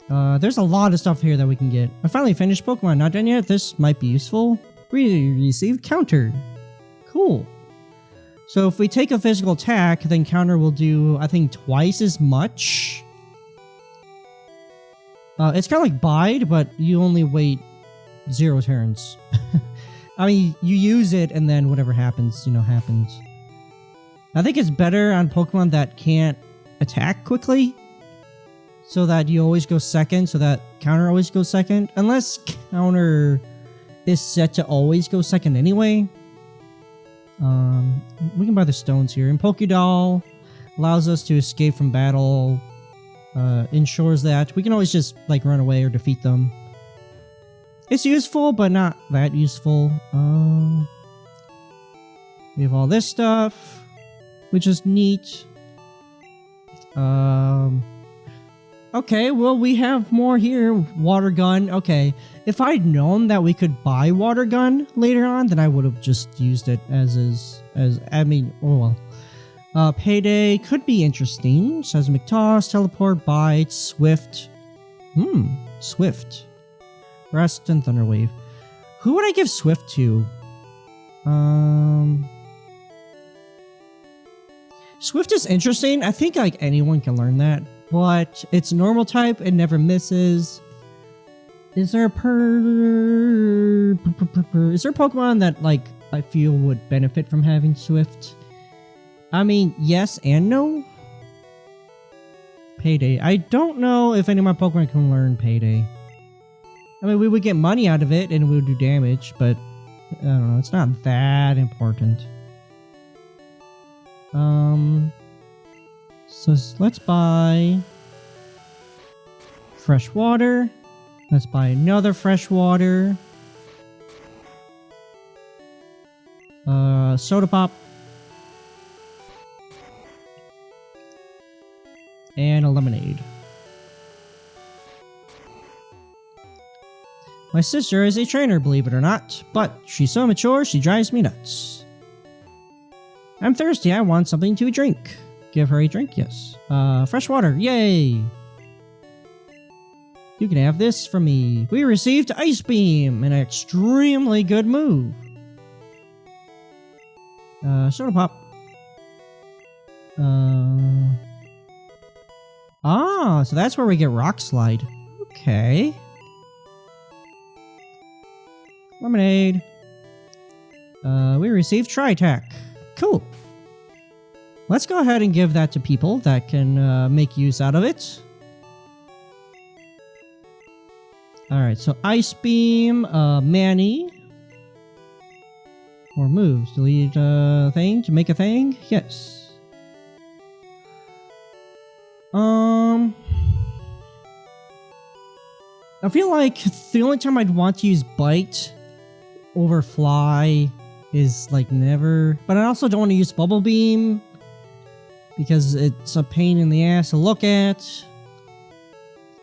There's a lot of stuff here that we can get. I finally finished Pokemon. Not done yet. This might be useful. We received counter. Cool. So if we take a physical attack, then counter will do, I think, twice as much. It's kind of like bide, but you only wait 0 turns. I mean, you use it and then whatever happens, happens. I think it's better on Pokemon that can't attack quickly, so that you always go second, so that counter always goes second. Unless counter is set to always go second anyway. We can buy the stones here. And Pokédoll allows us to escape from battle. Ensures that we can always just run away or defeat them. It's useful, but not that useful. We have all this stuff, which is neat. Okay, well, we have more here. Water gun. Okay, if I'd known that we could buy water gun later on, then I would have just used it as is. Payday could be interesting. Seismic Toss, Teleport, Bite, Swift. Swift. Rest and Thunderwave. Who would I give Swift to? Swift is interesting. I think anyone can learn that. But it's normal type, it never misses. Is there a Pokemon that I feel would benefit from having Swift? I mean, yes and no. Payday. I don't know if any of my Pokemon can learn Payday. I mean, we would get money out of it and we would do damage, but I don't know, it's not that important. So let's buy fresh water. Let's buy another fresh water. Soda pop. And a lemonade. My sister is a trainer, believe it or not, but she's so mature she drives me nuts. I'm thirsty, I want something to drink. Give her a drink, yes. Fresh water, yay! You can have this from me. We received Ice Beam, an extremely good move. Soda pop. So that's where we get Rock Slide. Okay. Lemonade. We received Tri-Attack. Cool. Let's go ahead and give that to people that can make use out of it. Alright, so Ice Beam, Manny. More moves. Delete a thing to make a thing? Yes. I feel like the only time I'd want to use Bite over Fly is never. But I also don't want to use Bubble Beam because it's a pain in the ass to look at.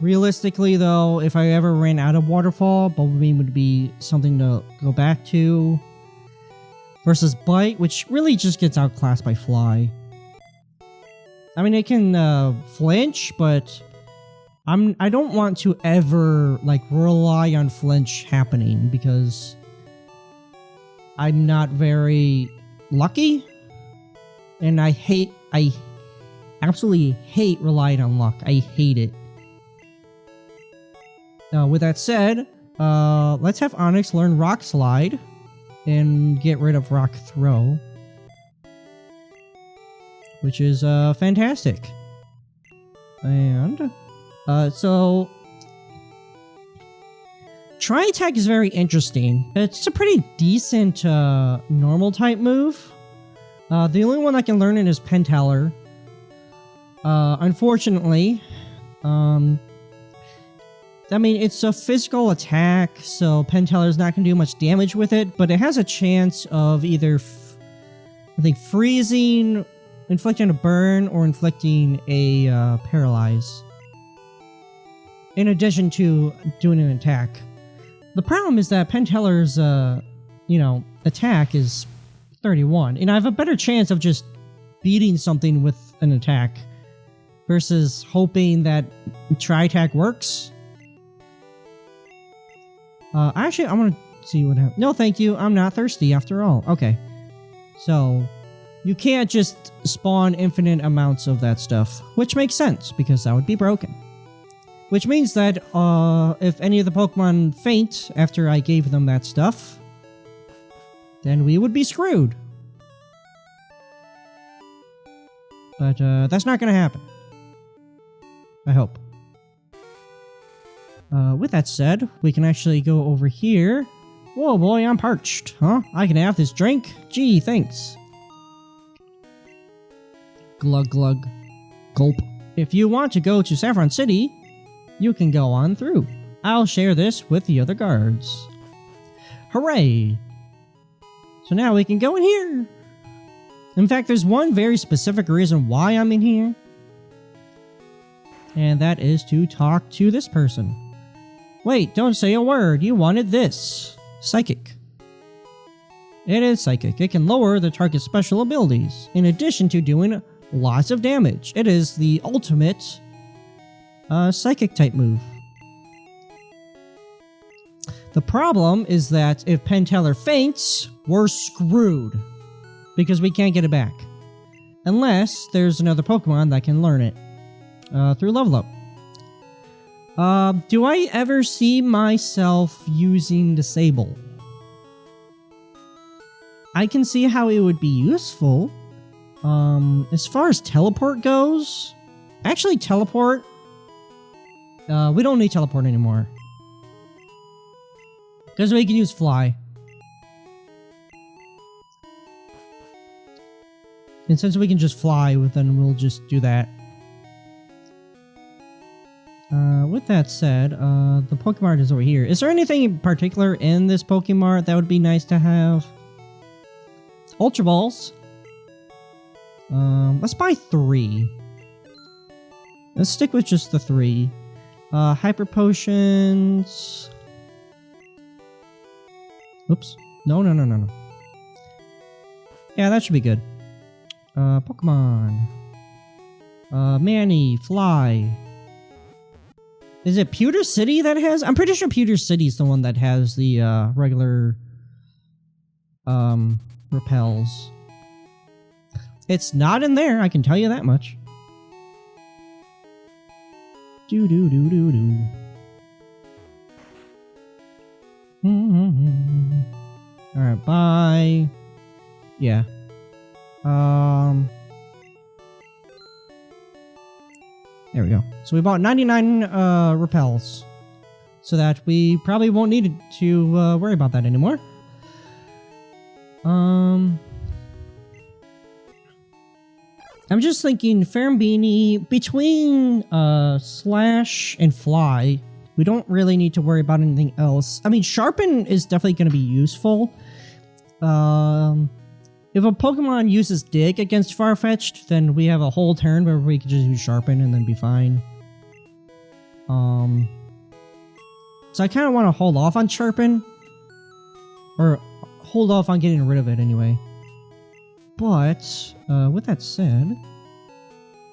Realistically though, if I ever ran out of Waterfall, Bubble Beam would be something to go back to. Versus Bite, which really just gets outclassed by Fly. I mean, it can flinch, but I don't want to ever rely on flinch happening because I'm not very lucky, and I absolutely hate relying on luck. I hate it. With that said, let's have Onyx learn Rock Slide and get rid of Rock Throw, which is fantastic. And so Tri-Attack is very interesting. It's a pretty decent normal type move. The only one I can learn it is Penteller. Unfortunately, I mean, it's a physical attack, so Penteller's not going to do much damage with it, but it has a chance of either, I think, freezing, inflicting a burn, or inflicting a paralyze. In addition to doing an attack. The problem is that Penteller's, attack is 31, and I have a better chance of just beating something with an attack versus hoping that Tri-Attack works. Actually, I want to see what happens. No, thank you. I'm not thirsty after all. Okay. So, you can't just spawn infinite amounts of that stuff, which makes sense because that would be broken. Which means that if any of the Pokemon faint after I gave them that stuff, then we would be screwed. But that's not going to happen. I hope. With that said, we can actually go over here. Whoa boy, I'm parched, huh? I can have this drink? Gee, thanks. Glug glug. Gulp. If you want to go to Saffron City, you can go on through. I'll share this with the other guards. Hooray! So now we can go in here. In fact, there's one very specific reason why I'm in here. And that is to talk to this person. Wait, don't say a word. You wanted this. Psychic. It is psychic. It can lower the target's special abilities, in addition to doing lots of damage. It is the ultimate psychic type move. The problem is that if Penteller faints, we're screwed. Because we can't get it back. Unless there's another Pokemon that can learn it. Through level up. Do I ever see myself using Disable? I can see how it would be useful. As far as teleport goes, actually teleport, we don't need teleport anymore. Because we can use fly. And since we can just fly, then we'll just do that. With that said, the Pokemart is over here. Is there anything in particular in this Pokemart that would be nice to have? Ultra Balls. Let's buy 3. Let's stick with just the 3. Hyper Potions. Oops. No. Yeah, that should be good. Pokemon. Manny, Fly. Is it Pewter City that has? I'm pretty sure Pewter City is the one that has the regular repels. It's not in there, I can tell you that much. Alright, bye. Yeah. There we go. So we bought 99 repels. So that we probably won't need to worry about that anymore. I'm just thinking Fermbini, between Slash and Fly, we don't really need to worry about anything else. I mean, Sharpen is definitely going to be useful. If a Pokemon uses Dig against Farfetch'd, then we have a whole turn where we can just use Sharpen and then be fine. So I kind of want to hold off on Sharpen. Or hold off on getting rid of it anyway. But, with that said,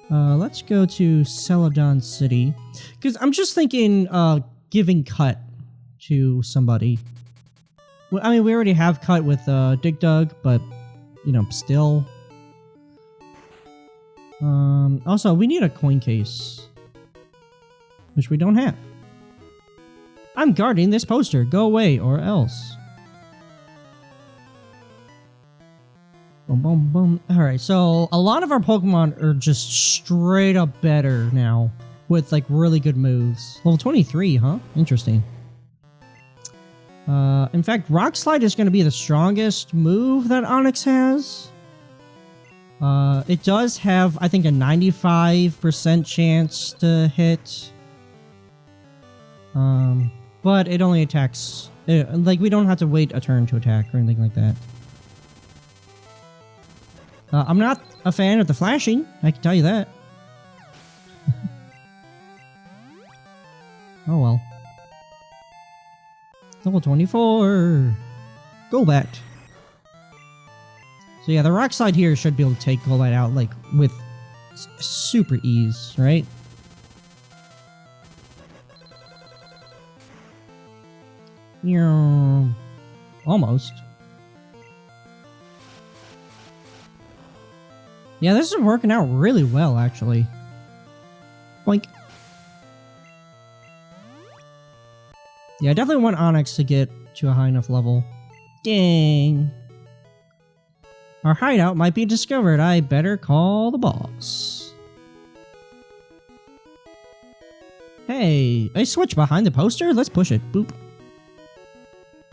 let's go to Celedon City. Because I'm just thinking, giving Cut to somebody. Well, I mean, we already have Cut with Dig Dug, but, you know, still. Also, we need a coin case. Which we don't have. I'm guarding this poster. Go away, or else. Boom, boom, boom. Alright, so a lot of our Pokemon are just straight up better now. With, like, really good moves. Level 23, huh? Interesting. In fact, Rock Slide is going to be the strongest move that Onix has. It does have, I think, a 95% chance to hit. But it only attacks... like, we don't have to wait a turn to attack or anything like that. I'm not a fan of the flashing, I can tell you that. Oh well. Level 24! Golbat! So yeah, the Rock Slide here should be able to take Golbat out, like, with It's super ease, right? Yeah, almost. Yeah, this is working out really well, actually. Boink. Yeah, I definitely want Onyx to get to a high enough level. Dang. Our hideout might be discovered. I better call the boss. Hey, a switch behind the poster? Let's push it. Boop.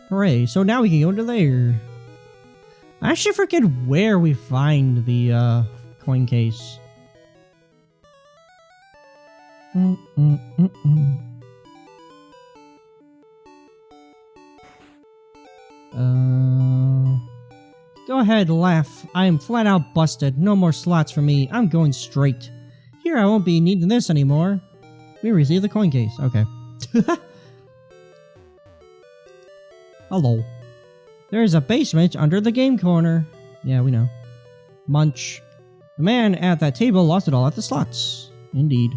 Hooray, so now we can go to there. I actually forget where we find the coin case. Go ahead, laugh. I am flat out busted. No more slots for me. I'm going straight. Here, I won't be needing this anymore. We received the coin case. Okay. Hello. There is a basement under the game corner. Yeah, we know. Munch. The man at that table lost it all at the slots. Indeed.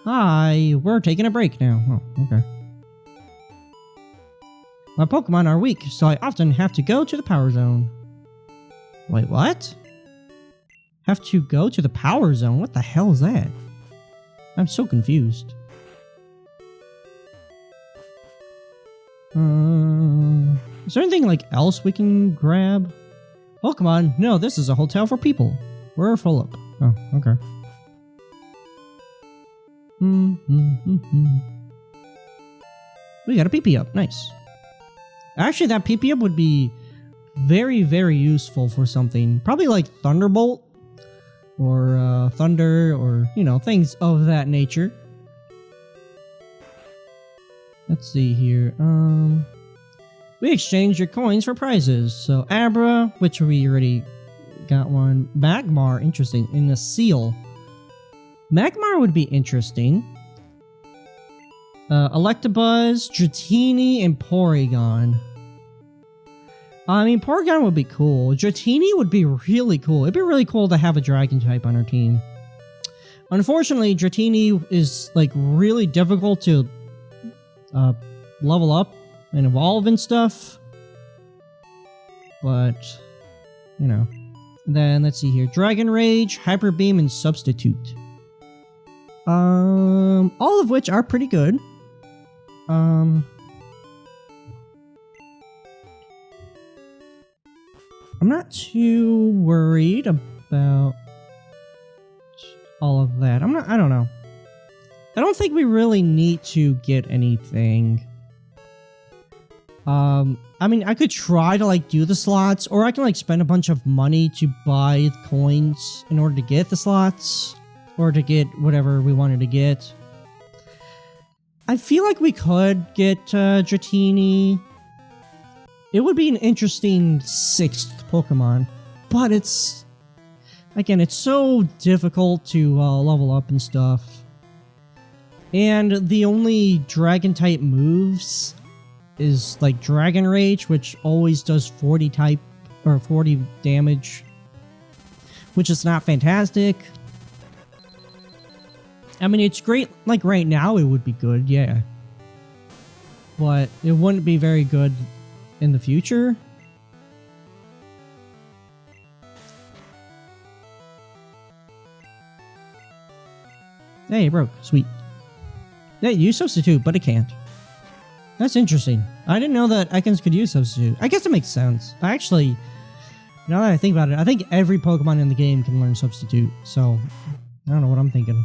Hi, we're taking a break now. Oh, okay. My Pokemon are weak, so I often have to go to the power zone. Wait, what? Have to go to the power zone? What the hell is that? I'm so confused. Is there anything like else we can grab? Pokemon? No, this is a hotel for people. We're full up. Oh, okay. We got a PP up. Nice. Actually, that PP up would be very, very useful for something. Probably like Thunderbolt or Thunder or, you know, things of that nature. Let's see here. We exchanged your coins for prizes. So Abra, which we already got one. Magmar, interesting. And a seal. Magmar would be interesting. Electabuzz, Dratini, and Porygon. I mean, Porygon would be cool. Dratini would be really cool. It'd be really cool to have a Dragon type on our team. Unfortunately, Dratini is like really difficult to level up and evolve and stuff. But, you know. Then, let's see here. Dragon Rage, Hyper Beam, and Substitute. All of which are pretty good. I'm not too worried about all of that. I don't know. I don't think we really need to get anything. I mean, I could try to like do the slots, or I can like spend a bunch of money to buy coins in order to get the slots, or to get whatever we wanted to get. I feel like we could get Dratini. It would be an interesting 6th Pokemon, but it's, again, it's so difficult to level up and stuff. And the only Dragon type moves is like Dragon Rage, which always does 40 type or 40 damage, which is not fantastic. I mean, it's great, like right now it would be good, yeah. But it wouldn't be very good in the future. Hey, it broke. Sweet. Yeah, use Substitute, but it can't. That's interesting. I didn't know that Ekans could use Substitute. I guess it makes sense. Actually, now that I think about it, I think every Pokemon in the game can learn Substitute. So, I don't know what I'm thinking.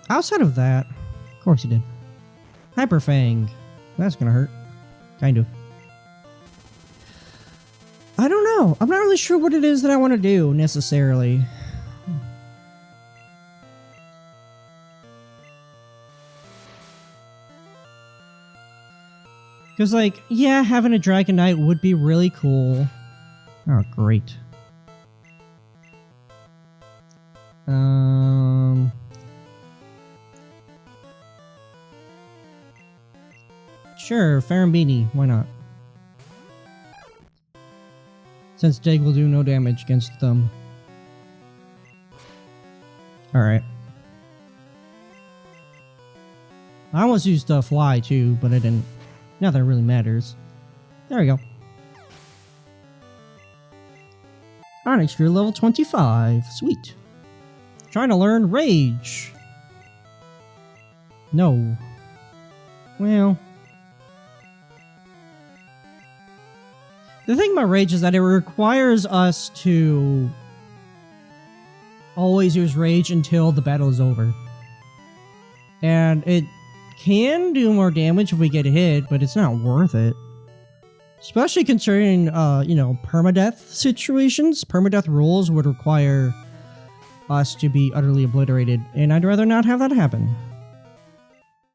Outside of that, of course he did. Hyper Fang. That's gonna hurt. Kind of. I don't know. I'm not really sure what it is that I want to do, necessarily. Because, like, yeah, having a Dragonite would be really cool. Oh, great. Sure, Farambini. Why not? since Dig will do no damage against them. Alright. I almost used Fly too, but I didn't. Not that it really matters. There we go. Onyx, you're level 25. Sweet. Trying to learn Rage. No. Well. The thing about Rage is that it requires us to always use Rage until the battle is over. And it can do more damage if we get hit, but it's not worth it. Especially considering, you know, permadeath situations. Permadeath rules would require us to be utterly obliterated, and I'd rather not have that happen.